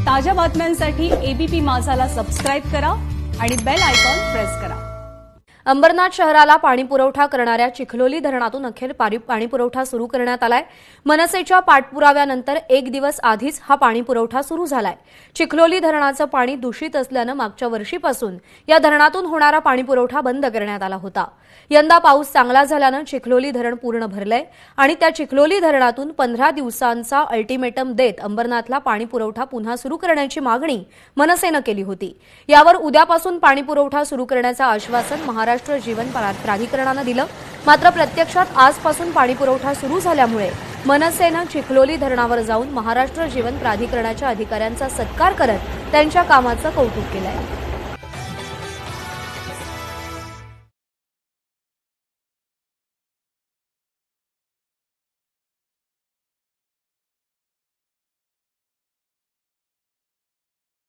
ताज्या बातम्यांसाठी ABP माझाला subscribe करा आणि बेल आयकॉन प्रेस करा। अंबरनाथ शहराला पाणीपुरवठा करणाऱ्या चिखलोली धरणातून अखेर पाणीपुरवठा सुरू करण्यात आलाय। मनसेच्या पाठपुराव्यानंतर एक दिवस आधीच हा पाणीपुरवठा सुरू झालाय। चिखलोली धरणाचं पाणी दूषित असल्यानं मागच्या वर्षीपासून या धरणातून होणारा पाणीपुरवठा बंद करण्यात आला होता। यंदा पाऊस चांगला झाल्यानं चिखलोली धरण पूर्ण भरलंय आणि त्या चिखलोली धरणातून 15 दिवसांचा अल्टिमेटम देत अंबरनाथला पाणीपुरवठा पुन्हा सुरू करण्याची मागणी मनसेनं केली होती। यावर उद्यापासून पाणीपुरवठा सुरू करण्याचं आश्वासन महाराष्ट्र जीवन प्राधिकरणानं दिलं। मात्र प्रत्यक्षात आजपासून पाणीपुरवठा सुरू झाल्यामुळे मनसेनं चिखलोली धरणावर जाऊन महाराष्ट्र जीवन प्राधिकरणाच्या अधिकाऱ्यांचा सत्कार करत त्यांच्या कामाचं कौतुक केलंय।